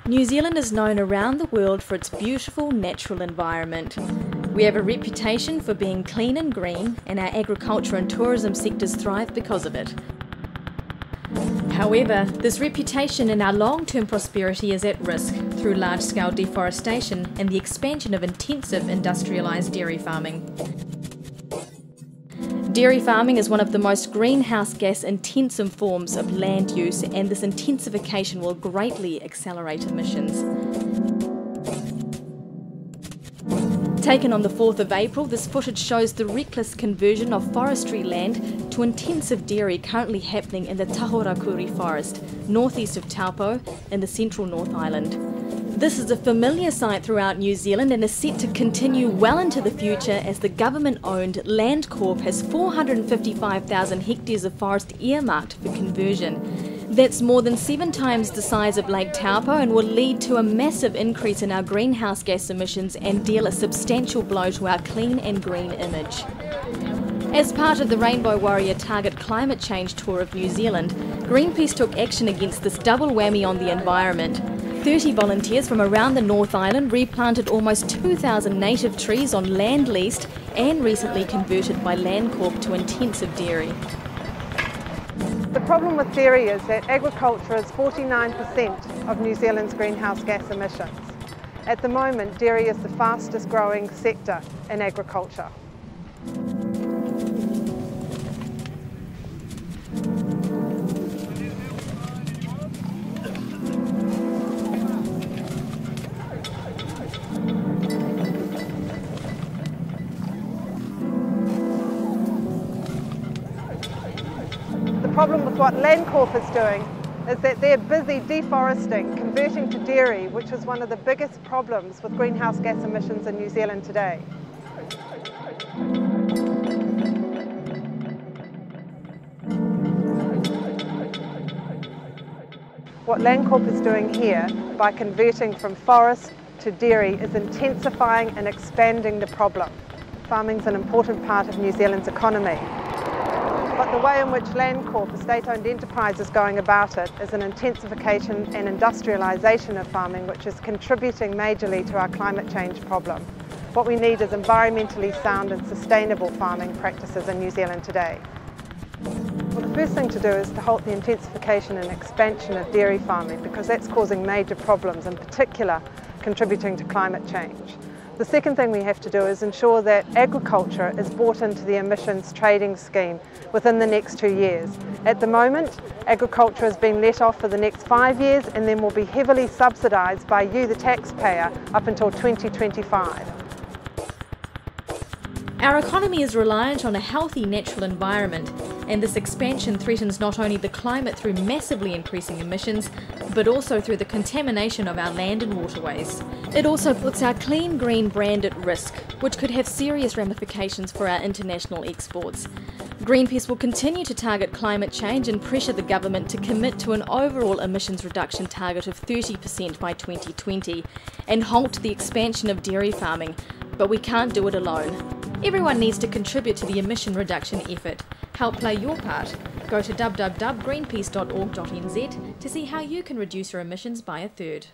New Zealand is known around the world for its beautiful natural environment. We have a reputation for being clean and green, and our agriculture and tourism sectors thrive because of it. However, this reputation and our long-term prosperity is at risk through large-scale deforestation and the expansion of intensive industrialised dairy farming. Dairy farming is one of the most greenhouse gas intensive forms of land use, and this intensification will greatly accelerate emissions. Taken on the 4th of April, this footage shows the reckless conversion of forestry land to intensive dairy currently happening in the Tahorakuri forest, northeast of Taupo in the central North Island. This is a familiar sight throughout New Zealand and is set to continue well into the future as the government-owned Landcorp has 455,000 hectares of forest earmarked for conversion. That's more than 7 times the size of Lake Taupo and will lead to a massive increase in our greenhouse gas emissions and deal a substantial blow to our clean and green image. As part of the Rainbow Warrior Target Climate Change Tour of New Zealand, Greenpeace took action against this double whammy on the environment. 30 volunteers from around the North Island replanted almost 2,000 native trees on land leased and recently converted by Landcorp to intensive dairy. The problem with dairy is that agriculture is 49% of New Zealand's greenhouse gas emissions. At the moment, dairy is the fastest growing sector in agriculture. The problem with what Landcorp is doing is that they're busy deforesting, converting to dairy, which is one of the biggest problems with greenhouse gas emissions in New Zealand today. What Landcorp is doing here, by converting from forest to dairy, is intensifying and expanding the problem. Farming is an important part of New Zealand's economy. But the way in which Landcorp, a state-owned enterprise, is going about it is an intensification and industrialisation of farming, which is contributing majorly to our climate change problem. What we need is environmentally sound and sustainable farming practices in New Zealand today. Well, the first thing to do is to halt the intensification and expansion of dairy farming, because that's causing major problems, in particular contributing to climate change. The second thing we have to do is ensure that agriculture is brought into the emissions trading scheme within the next 2 years. At the moment, agriculture is being let off for the next 5 years and then will be heavily subsidised by you, the taxpayer, up until 2025. Our economy is reliant on a healthy natural environment, and this expansion threatens not only the climate through massively increasing emissions, but also through the contamination of our land and waterways. It also puts our clean green brand at risk, which could have serious ramifications for our international exports. Greenpeace will continue to target climate change and pressure the government to commit to an overall emissions reduction target of 30% by 2020 and halt the expansion of dairy farming, but we can't do it alone. Everyone needs to contribute to the emission reduction effort. Help play your part. Go to www.greenpeace.org.nz to see how you can reduce your emissions by 1/3.